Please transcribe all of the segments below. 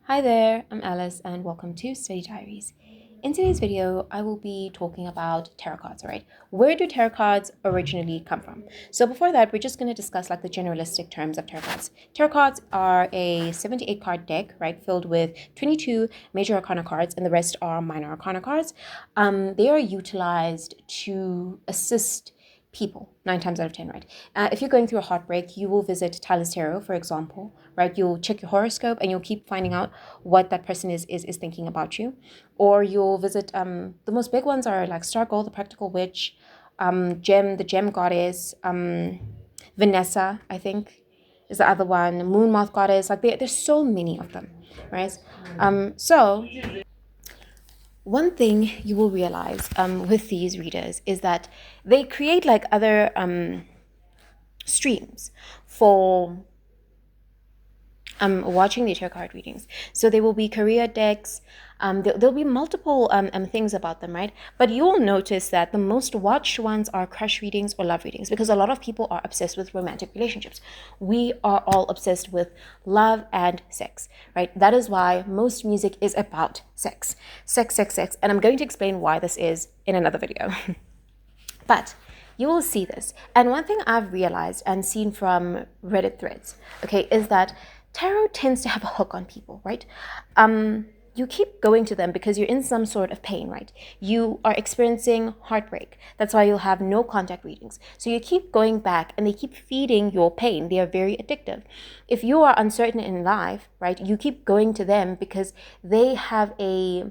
Hi there, I'm Alice and welcome to Study Diaries. In today's video, I will be talking about tarot cards, all right? Where do tarot cards originally come from? So before that, we're just going to discuss like the generalistic terms of tarot cards. Tarot cards are a 78 card deck, right, filled with 22 major arcana cards and the rest are minor arcana cards. They are utilized to assist people 9 times out of 10, right? If you're going through a heartbreak, you will visit Tyler's Tarot, for example, right? You'll check your horoscope and you'll keep finding out what that person is thinking about you. Or you'll visit the most big ones are like Stargirl, the Practical Witch, Gem, the Gem Goddess, Vanessa, I think is the other one, Moon Moth Goddess. Like there's so many of them, right? So one thing you will realize with these readers is that they create like other streams for watching the tarot card readings. So there will be career decks. There'll be multiple things about them, right? But you will notice that the most watched ones are crush readings or love readings because a lot of people are obsessed with romantic relationships. We are all obsessed with love and sex, right? That is why most music is about sex. Sex, sex, sex. And I'm going to explain why this is in another video. But you will see this. And one thing I've realized and seen from Reddit threads, okay, is that tarot tends to have a hook on people, right? You keep going to them because you're in some sort of pain, right? You are experiencing heartbreak. That's why you'll have no contact readings. So you keep going back and they keep feeding your pain. They are very addictive. If you are uncertain in life, right, you keep going to them because they have a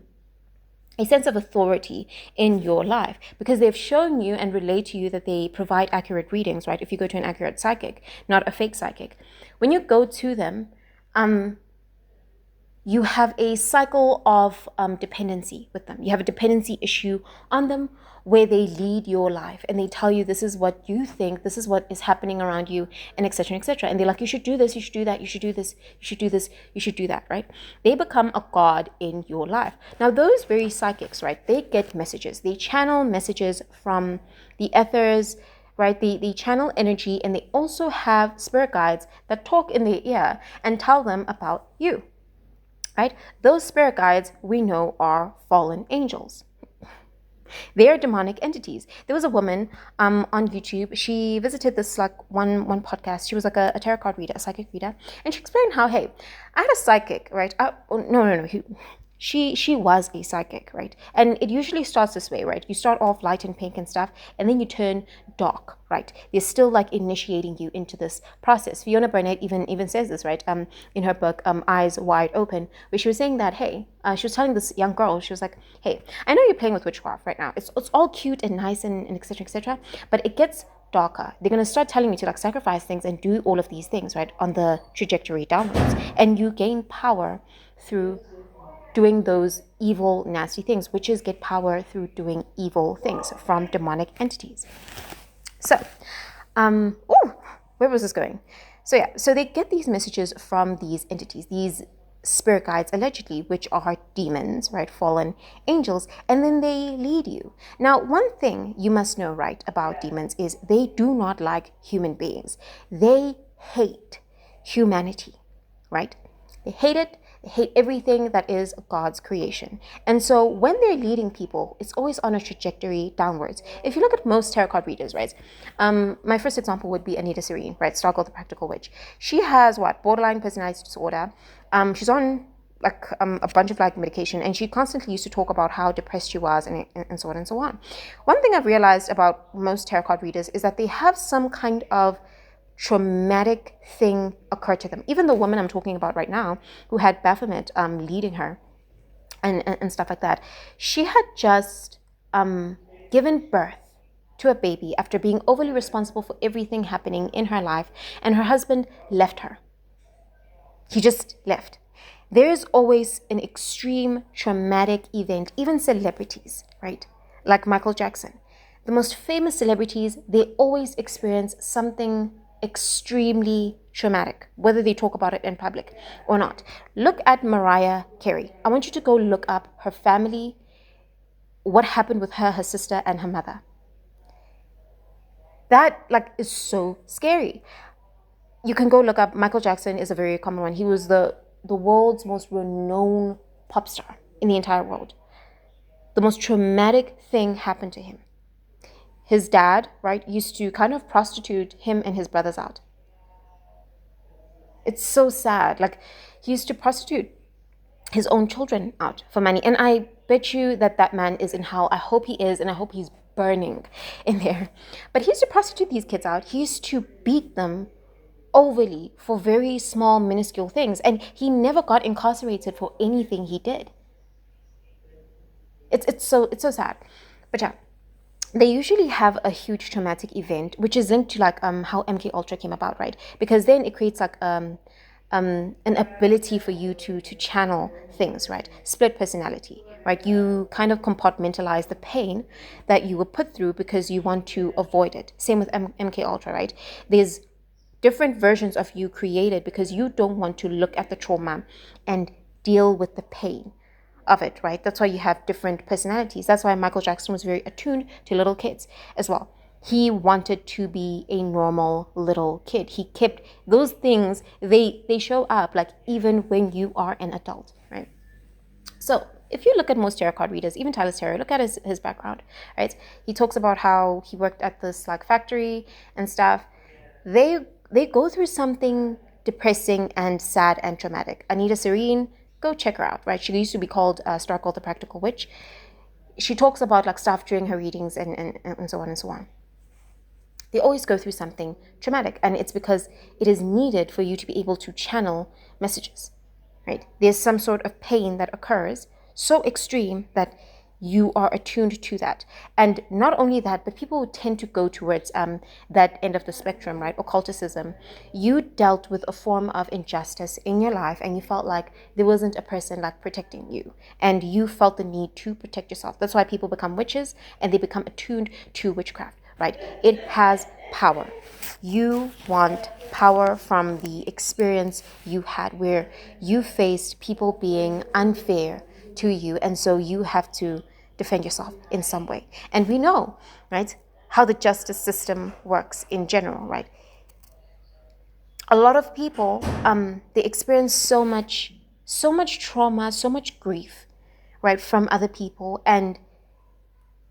sense of authority in your life because they've shown you and relate to you that they provide accurate readings, right? If you go to an accurate psychic, not a fake psychic. When you go to them, you have a cycle of dependency with them. You have a dependency issue on them where they lead your life and they tell you this is what you think, this is what is happening around you, and etc. etc. And they're like, you should do this, you should do that, you should do this, you should do this, you should do that, right? They become a god in your life. Now, those very psychics, right, they get messages. They channel messages from the ethers, right? They channel energy and they also have spirit guides that talk in their ear and tell them about you. Right? Those spirit guides we know are fallen angels. They are demonic entities. There was a woman on YouTube. She visited this like one podcast. She was like a tarot card reader, a psychic reader, and she explained how, hey, I had a psychic, right? No. She was a psychic, right? And it usually starts this way, right? You start off light and pink and stuff, and then you turn dark, right? They're still like initiating you into this process. Fiona Burnett even says this, right? In her book, Eyes Wide Open, where she was saying that, hey, she was telling this young girl, she was like, hey, I know you're playing with witchcraft right now. It's all cute and nice and etc. etc. But it gets darker. They're going to start telling me to like sacrifice things and do all of these things, right? On the trajectory downwards, and you gain power through doing those evil, nasty things. Witches get power through doing evil things from demonic entities. So, where was this going? So they get these messages from these entities, these spirit guides, allegedly, which are demons, right? Fallen angels, and then they lead you. Now, one thing you must know, right, about demons is they do not like human beings. They hate humanity, right? They hate it. They hate everything that is God's creation. And so when they're leading people, it's always on a trajectory downwards. If you look at most tarot card readers, right? My first example would be Anita Serene, right? Stargirl, the Practical Witch. She has borderline personality disorder. She's on like a bunch of like medication, and she constantly used to talk about how depressed she was and so on and so on. One thing I've realized about most tarot card readers is that they have some kind of traumatic thing occur to them. Even the woman I'm talking about right now, who had Baphomet leading her and stuff like that, she had just given birth to a baby after being overly responsible for everything happening in her life, and her husband left her. He just left. There is always an extreme traumatic event, even celebrities, right? Like Michael Jackson. The most famous celebrities, they always experience something extremely traumatic, whether they talk about it in public or not. Look at Mariah Carey. I want you to go look up her family, what happened with her sister, and her mother. That is so scary. You can go look up. Michael Jackson is a very common one. He was the the world's most renowned pop star in the entire world. The most traumatic thing happened to him. His dad, right, used to kind of prostitute him and his brothers out. It's so sad. Like, he used to prostitute his own children out for money. And I bet you that that man is in hell. I hope he is, and I hope he's burning in there. But he used to prostitute these kids out. He used to beat them overly for very small, minuscule things. And he never got incarcerated for anything he did. It's so sad. But yeah, they usually have a huge traumatic event, which is linked to like how MK Ultra came about, right? Because then it creates like an ability for you to channel things, right? Split personality, right? You kind of compartmentalize the pain that you were put through because you want to avoid it. Same with MK Ultra, right? There's different versions of you created because you don't want to look at the trauma and deal with the pain of it, right? That's why you have different personalities. That's why Michael Jackson was very attuned to little kids as well. He wanted to be a normal little kid. He kept those things, they show up like even when you are an adult, right? So if you look at most tarot card readers, even Tyler Terry, look at his background, right? He talks about how he worked at this like factory and stuff. They go through something depressing and sad and traumatic. Anita Serene, go check her out, right? She used to be called Starkle the Practical Witch. She talks about like stuff during her readings and so on and so on. They always go through something traumatic, and it's because it is needed for you to be able to channel messages, right? There's some sort of pain that occurs so extreme that you are attuned to that. And not only that, but people tend to go towards that end of the spectrum, right? Occulticism. You dealt with a form of injustice in your life and you felt like there wasn't a person like protecting you, and you felt the need to protect yourself. That's why people become witches and they become attuned to witchcraft, right? It has power. You want power from the experience you had where you faced people being unfair to you, and so you have to defend yourself in some way. And we know, right, how the justice system works in general, right? A lot of people, they experience so much trauma, so much grief, right, from other people. And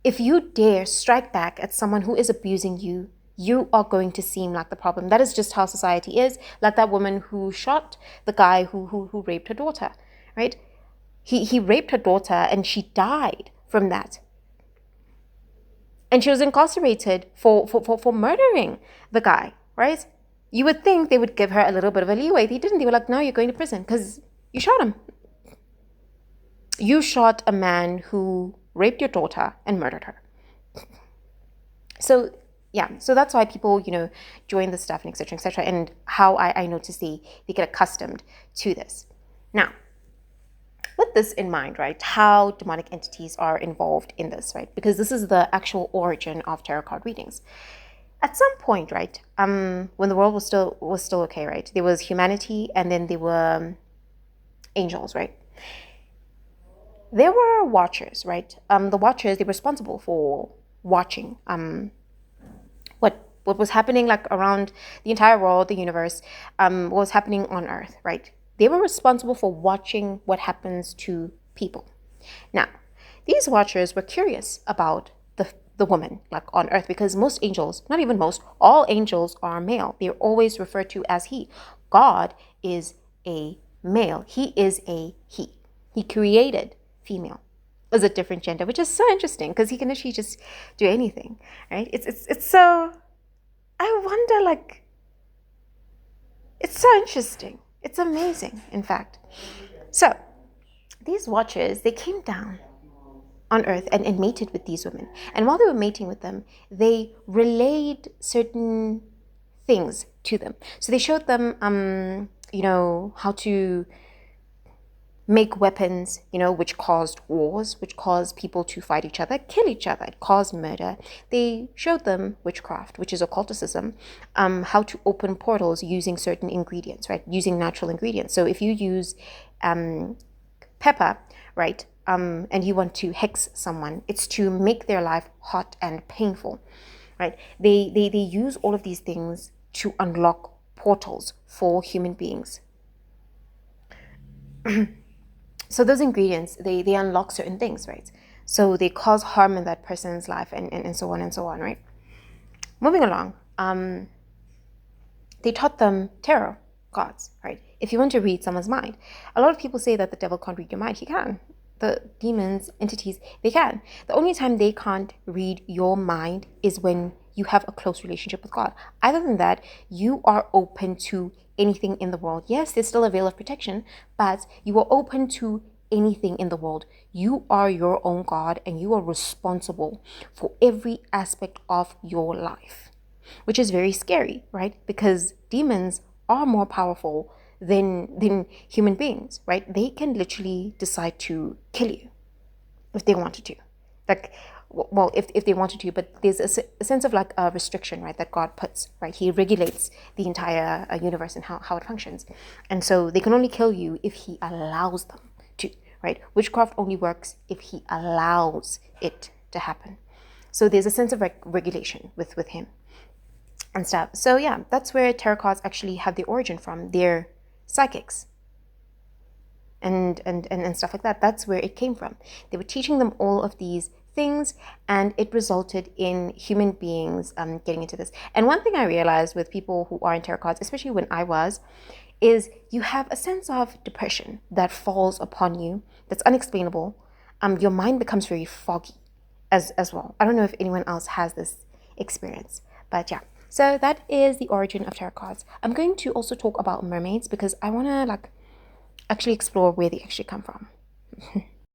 if you dare strike back at someone who is abusing you, you are going to seem like the problem. That is just how society is. Like that woman who shot the guy who raped her daughter, right? He raped her daughter and she died from that. And she was incarcerated for murdering the guy, right? You would think they would give her a little bit of a leeway. They didn't. They were like, no, you're going to prison because you shot him. You shot a man who raped your daughter and murdered her. So yeah, so that's why people, join the stuff and etc. And how I notice they get accustomed to this. Now, with this in mind, right, how demonic entities are involved in this, right? Because this is the actual origin of tarot card readings. At some point, right, when the world was still okay, right, there was humanity and then there were angels, right? There were watchers, right? The watchers, they were responsible for watching what was happening like around the entire world, the universe, what was happening on Earth, right? They were responsible for watching what happens to people. Now, these watchers were curious about the woman like on Earth, because most angels, not even most, all angels are male. They're always referred to as he. God is a male. He is a he. He created female as a different gender, which is so interesting because he can actually just do anything, right? It's so, I wonder, like, it's so interesting. It's amazing, in fact. So these watchers, they came down on Earth and mated with these women. And while they were mating with them, they relayed certain things to them. So they showed them, how to make weapons, which caused wars, which caused people to fight each other, kill each other, caused murder. They showed them witchcraft, which is occulticism, how to open portals using certain ingredients, right? Using natural ingredients. So if you use pepper, right, and you want to hex someone, it's to make their life hot and painful, right? They use all of these things to unlock portals for human beings. So those ingredients, they unlock certain things, right? So they cause harm in that person's life, and so on and so on, right? Moving along, they taught them tarot cards, right? If you want to read someone's mind, a lot of people say that the devil can't read your mind. He can. The demons, entities, they can. The only time they can't read your mind is when you have a close relationship with God. Other than that, you are open to anything in the world. Yes, there's still a veil of protection, but you are open to anything in the world. You are your own God, and you are responsible for every aspect of your life, which is very scary, right? Because demons are more powerful than human beings, right? They can literally decide to kill you if they wanted to. Like, well, if they wanted to, but there's a sense of like a restriction, right, that God puts, right? He regulates the entire universe and how it functions. And so they can only kill you if he allows them to, right? Witchcraft only works if he allows it to happen. So there's a sense of regulation with him and stuff. So yeah, that's where tarot cards actually have the origin from. They're psychics and stuff like that. That's where it came from. They were teaching them all of these things, and it resulted in human beings getting into this. And one thing I realized with people who are in tarot cards, especially when I was, is you have a sense of depression that falls upon you that's unexplainable. Your mind becomes very foggy as well. I don't know if anyone else has this experience, but yeah. So that is the origin of tarot cards. I'm going to also talk about mermaids because I want to like actually explore where they actually come from.